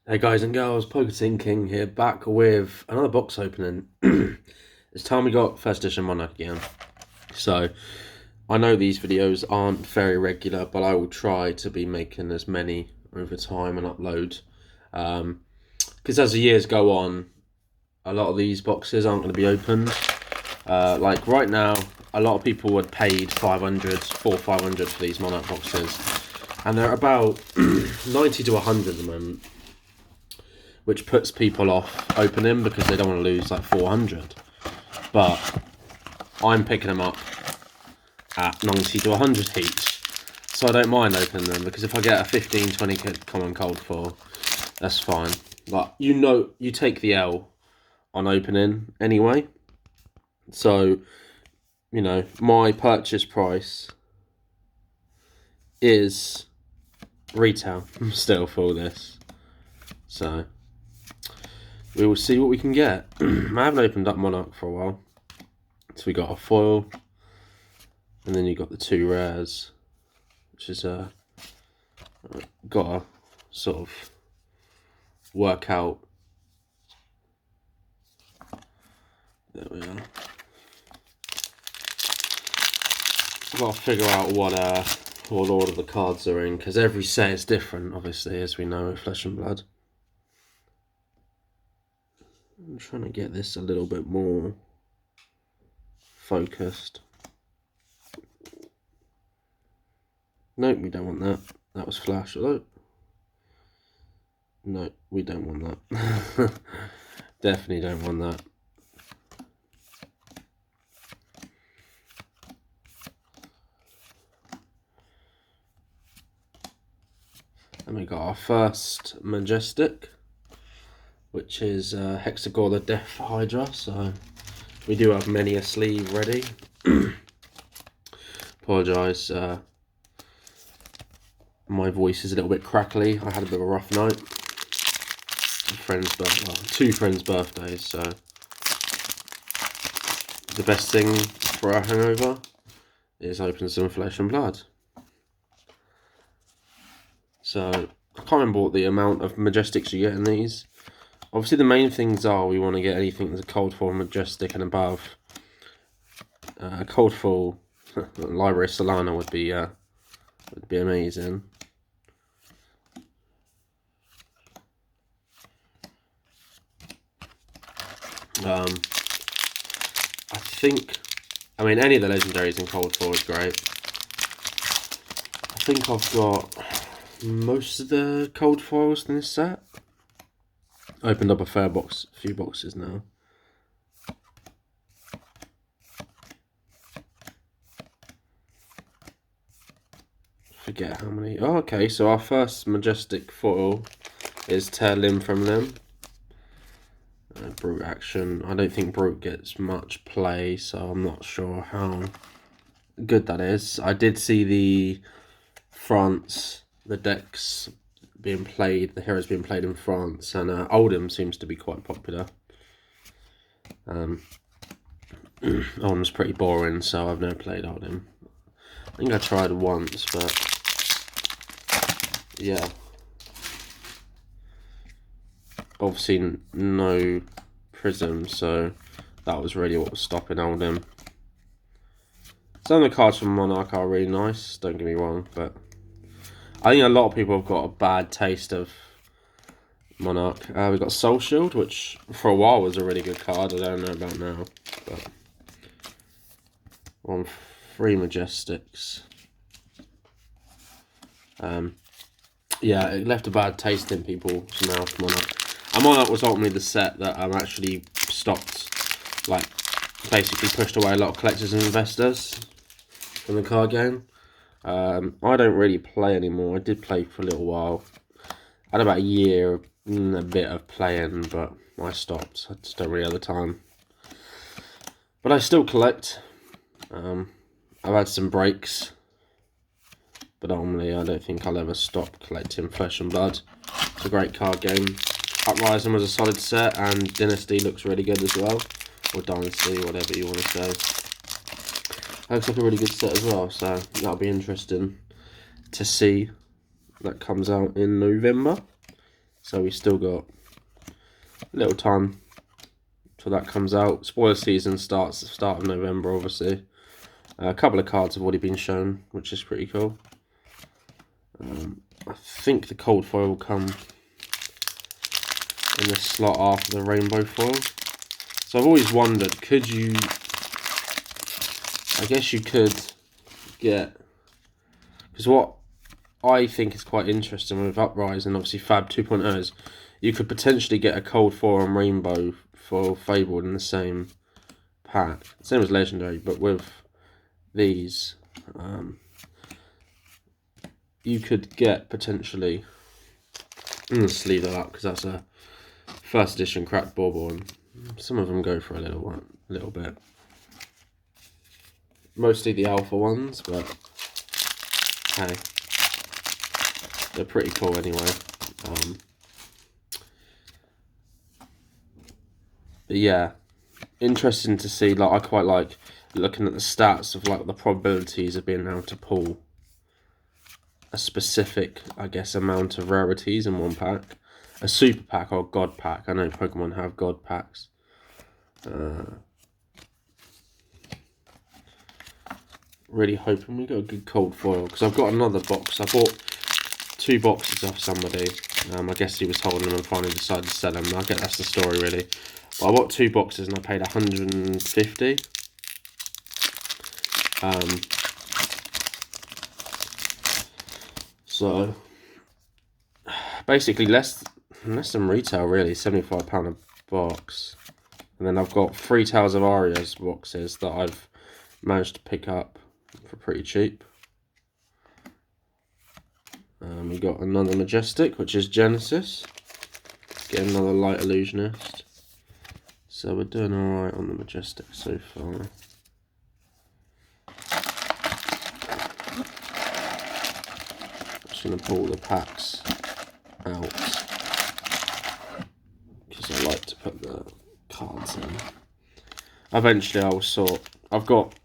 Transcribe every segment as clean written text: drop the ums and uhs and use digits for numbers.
Hey guys and girls, PokeTinKing here, back with another box opening. It's time we got first edition Monarch again. So, I know these videos aren't very regular, but I will try to be making as many over time and upload. Because as the years go on, a lot of these boxes aren't going to be opened. Like right now, a lot of people had paid 500 for these Monarch boxes. And they're about 90 to 100 at the moment, which puts people off opening because they don't want to lose like 400. But I'm picking them up at 90 to 100 each, so I don't mind opening them, because if I get a 15-20 common cold for, that's fine. But you take the L on opening anyway. So, my purchase price is retail still for this. So we will see what we can get. I haven't opened up Monarch for a while. So we got a foil, and then you got the two rares, which is got to sort of work out. There we are. Got to figure out what order the cards are in, because every set is different, obviously, as we know with Flesh and Blood. I'm trying to get this a little bit more focused. Nope, we don't want that. That was flash. Hello. No, we don't want that. Definitely don't want that. And we got our first Majestic, which is Hexagor the Death Hydra. So we do have many a sleeve ready. Apologise, my voice is a little bit crackly. I had a bit of a rough night. Two friends' birthdays, so the best thing for a hangover is open some Flesh and Blood. So I can't remember what the amount of Majestics you get in these. Obviously the main things are we want to get anything that's a cold full Majestic and above. Cold full Library Solana would be amazing. I mean, any of the legendaries in cold full is great. I think I've got most of the cold foils in this set. Opened up a few boxes now. Forget how many. Oh, okay, so our first Majestic foil is Tail Limb from them. Brute action. I don't think Brute gets much play, so I'm not sure how good that is. I did see the decks being played, the heroes being played in France, and Oldham seems to be quite popular. Oldham's pretty boring, so I've never played Oldham. I think I tried once, but yeah. Obviously no Prism, so that was really what was stopping Oldham. Some of the cards from Monarch are really nice, don't get me wrong, but I think a lot of people have got a bad taste of Monarch. We've got Soul Shield, which for a while was a really good card. I don't know about now, but on 3 Majestics. Yeah, it left a bad taste in people's mouth, Monarch. And Monarch was ultimately the set that actually stopped, like, basically pushed away a lot of collectors and investors from the card game. I don't really play anymore. I did play for a little while. I had about a year and a bit of playing, but I stopped. I just don't really have the time. But I still collect. I've had some breaks, but ultimately I don't think I'll ever stop collecting Flesh and Blood. It's a great card game. Uprising was a solid set, and Dynasty looks really good as well. Or Dynasty, whatever you want to say. Looks like a really good set as well, so that'll be interesting to see. That comes out in November. So we still got a little time till that comes out. Spoiler season starts at the start of November, obviously. A couple of cards have already been shown, which is pretty cool. I think the cold foil will come in the slot after the rainbow foil. So I've always wondered, could you... I guess you could get... Because what I think is quite interesting with Uprise and obviously Fab 2.0 is you could potentially get a cold foil and rainbow for Fabled in the same pack. Same as Legendary, but with these, you could get potentially... I'm going to sleeve that up because that's a first edition cracked bauble, and some of them go for a little bit. Mostly the alpha ones, but hey, they're pretty cool anyway. But yeah, interesting to see. Like, I quite like looking at the stats of like the probabilities of being able to pull a specific, I guess, amount of rarities in one pack. A super pack or god pack. I know Pokemon have god packs. Really hoping we got a good cold foil, because I've got another box. I bought 2 boxes off somebody. I guess he was holding them and finally decided to sell them. I get that's the story really. But I bought 2 boxes and I paid 150. So basically less than retail really, £75 a box. And then I've got 3 Tales of Arias boxes that I've managed to pick up for pretty cheap. We got another Majestic, which is Genesis. Get another Light Illusionist. So we're doing alright on the Majestic so far. Just going to pull the packs out because I like to put the cards in. Eventually I will sort. I've got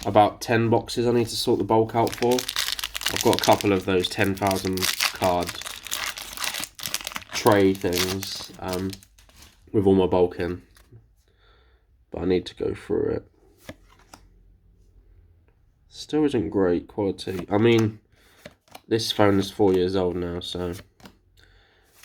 about 10 boxes I need to sort the bulk out for. I've got a couple of those 10,000 card tray things with all my bulk in, but I need to go through it. Still isn't great quality. I mean, this phone is 4 years old now, so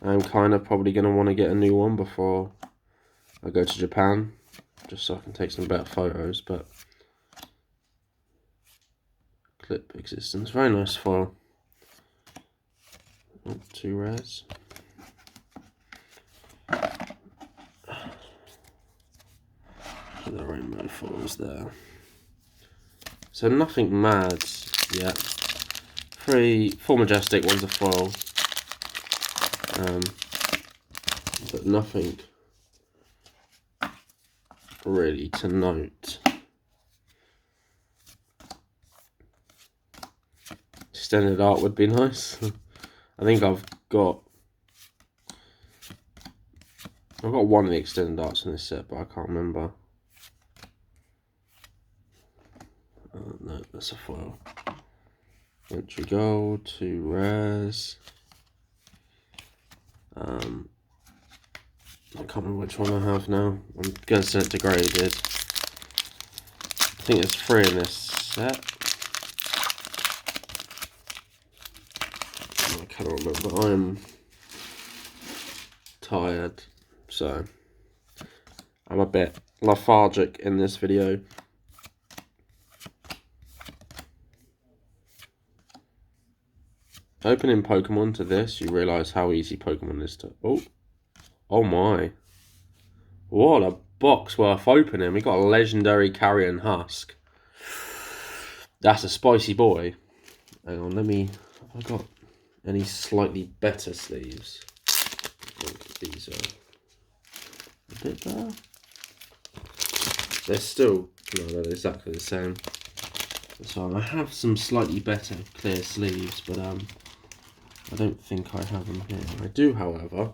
I'm kind of probably going to want to get a new one before I go to Japan, just so I can take some better photos. But clip existence, very nice foil. 2 rares. The rainbow foils there. So nothing mad yet. 4 Majestic, 1's a foil. But nothing really to note. Extended art would be nice. I think I've got one of the extended arts in this set, but I can't remember. No, that's a foil. Entry gold, 2 rares. I can't remember which one I have now. I'm going to send it degraded. I think there's 3 in this set. I cannot remember. I'm tired, so I'm a bit lethargic in this video. Opening Pokemon to this, you realise how easy Pokemon is to... Oh my. What a box worth opening. We got a legendary Carrion Husk. That's a spicy boy. Hang on, have I got any slightly better sleeves? I think these are a bit better. They're still... No, they're exactly the same. So I have some slightly better clear sleeves, but I don't think I have them here. I do, however,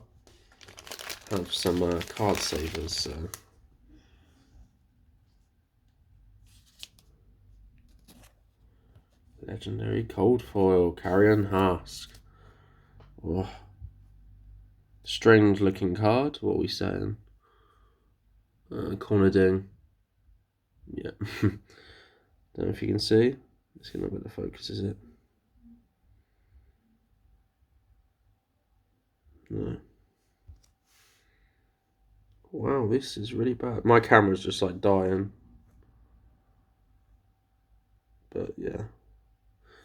have some card savers. So legendary cold foil Carrion Husk. Oh, Strange looking card. What are we saying? Corner ding. Yeah. Don't know if you can see. Let's get a bit of focus, is it? No. Wow, this is really bad. My camera's just like dying. But yeah.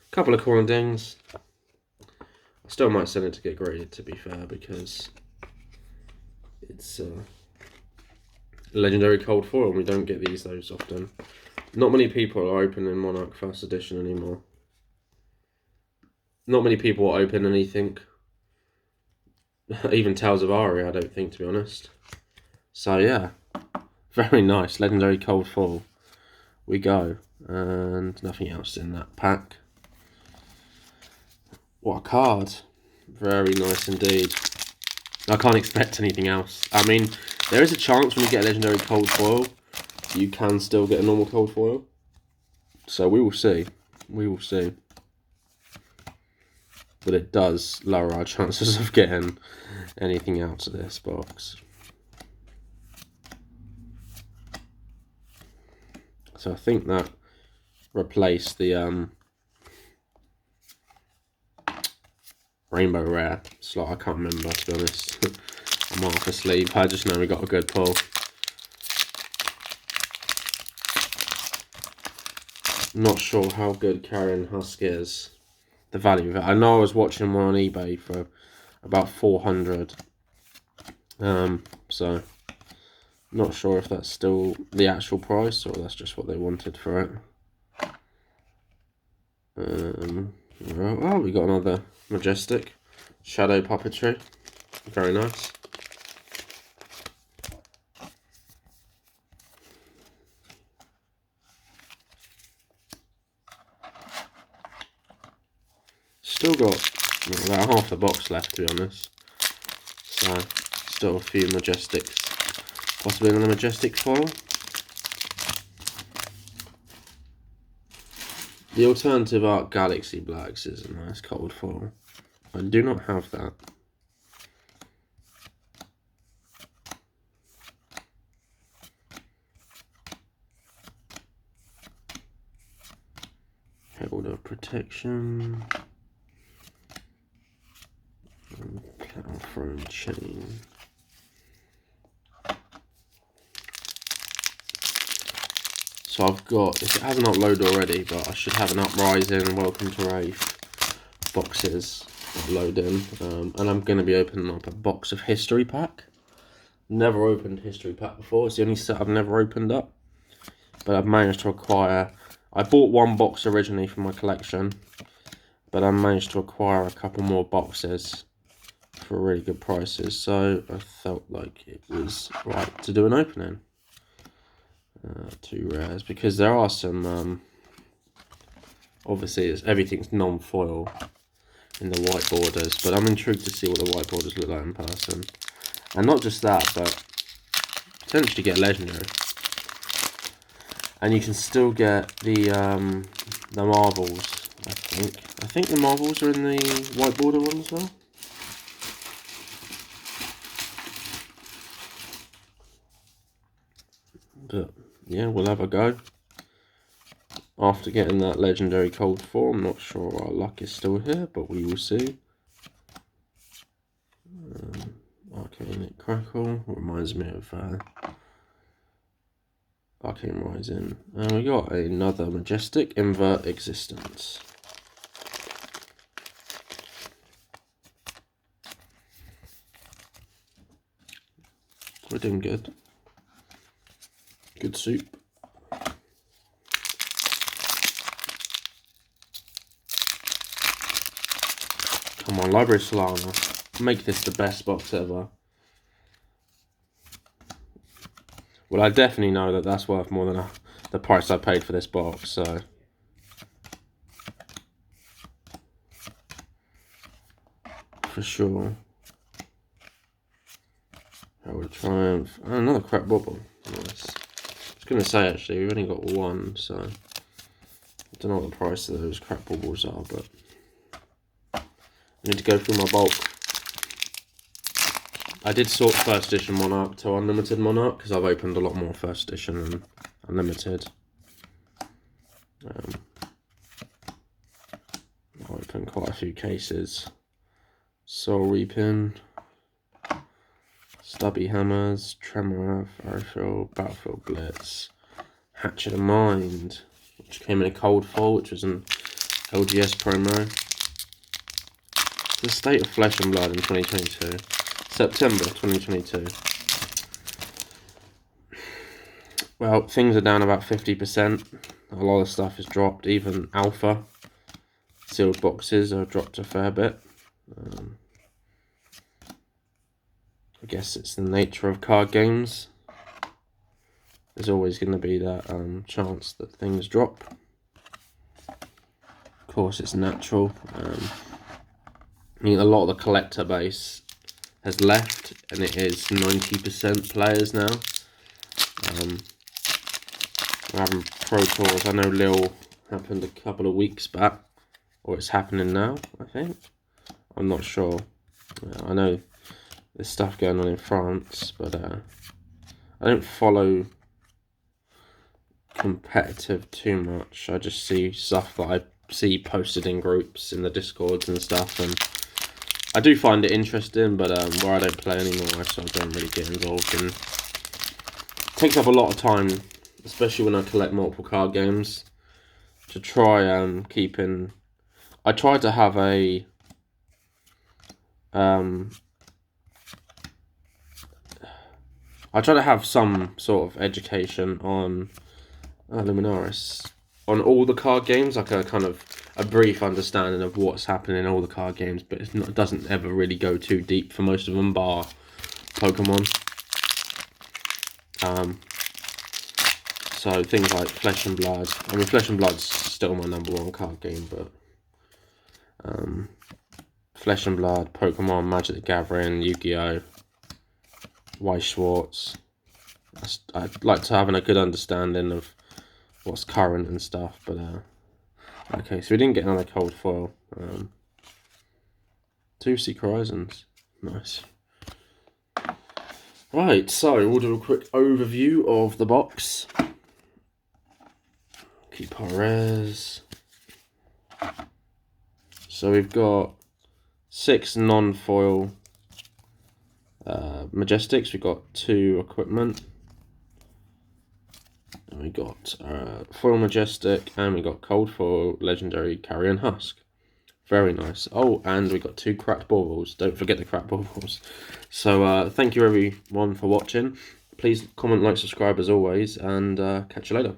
Couple of corner dings. I still might send it to get graded, to be fair, because it's a legendary cold foil and we don't get those often. Not many people are opening Monarch First Edition anymore. Not many people open anything. Even Tales of Ari, I don't think, to be honest. So yeah, very nice. Legendary cold foil. We go. And nothing else in that pack. What a card. Very nice indeed. I can't expect anything else. I mean, there is a chance when you get a legendary cold foil, you can still get a normal cold foil. So we will see. We will see. But it does lower our chances of getting anything out of this box. So I think that replaced the Rainbow Rare slot. I can't remember, to be honest. I'm half asleep. I just know we got a good pull. Not sure how good Carrion Husk is. The value of it. I know I was watching one on eBay for about 400. So not sure if that's still the actual price or that's just what they wanted for it. Oh, we got another Majestic Shadow Puppetry. Very nice. Still got about half the box left, to be honest. So, still a few Majestics. Possibly another Majestic foil. The Alternative Art Galaxy Blacks is a nice cold foil. I do not have that. Herald of Protection. Platform Chain. So I've got, if it hasn't uploaded already, but I should have an Uprising, Welcome to Wraith boxes uploading. And I'm going to be opening up a box of History Pack. Never opened History Pack before. It's the only set I've never opened up. But I've managed to acquire, I bought one box originally for my collection, but I managed to acquire a couple more boxes for really good prices, so I felt like it was right to do an opening. 2 rares, because there are some, obviously everything's non-foil in the white borders, but I'm intrigued to see what the white borders look like in person. And not just that, but potentially get legendary. And you can still get the Marvels, I think. I think the Marvels are in the white border one as well. But yeah, we'll have a go. After getting that legendary cold foil, I'm not sure our luck is still here, but we will see. Arcane Crackle reminds me of Arcane Rising. And we got another Majestic Invert Existence. We're doing good. Good soup. Come on, Library Solana. Make this the best box ever. Well, I definitely know that that's worth more than the price I paid for this box, so. For sure. Herald Triumph. Oh, another crap bubble. Nice. I was going to say, actually, we've only got one, so. I don't know what the price of those crap bubbles are, but. I need to go through my bulk. I did sort first edition Monarch to unlimited Monarch because I've opened a lot more first edition and unlimited. I opened quite a few cases. Soul Reaping, Stubby Hammers, Tremor, Firefield, Battlefield Blitz, Hatchet of Mind, which came in a cold foil, which was an LGS promo. The State of Flesh and Blood in 2022. September 2022. Well, things are down about 50%. A lot of stuff is dropped. Even alpha sealed boxes are dropped a fair bit. I guess it's the nature of card games. There's always going to be that chance that things drop. Of course, it's natural. I mean, a lot of the collector base has left, and it is 90% players now. We're having Pro Tours. I know Lille happened a couple of weeks back, or it's happening now, I think. I'm not sure. I know there's stuff going on in France, but I don't follow competitive too much. I just see stuff that I see posted in groups in the Discords and stuff, and I do find it interesting, but where I don't play anymore, so I don't really get involved in. It takes up a lot of time, especially when I collect multiple card games, to try keeping. I try to have a I try to have some sort of education on Luminaris, on all the card games, like a kind of a brief understanding of what's happening in all the card games, but it doesn't ever really go too deep for most of them, bar Pokemon. So things like Flesh and Blood. I mean, Flesh and Blood's still my #1 card game, but Flesh and Blood, Pokemon, Magic the Gathering, Yu-Gi-Oh, Weiss Schwartz. I'd like to have a good understanding of what's current and stuff, but okay, so we didn't get another cold foil. 2 Secret Horizons, nice. Right, so we'll do a quick overview of the box. Keep our rares. So we've got 6 non-foil Majestics. We've got 2 equipment. And we got foil Majestic, and we got cold foil legendary Carrion Husk. Very nice. Oh, and we got 2 cracked baubles. Don't forget the cracked baubles. So thank you everyone for watching. Please comment, like, subscribe as always, and catch you later.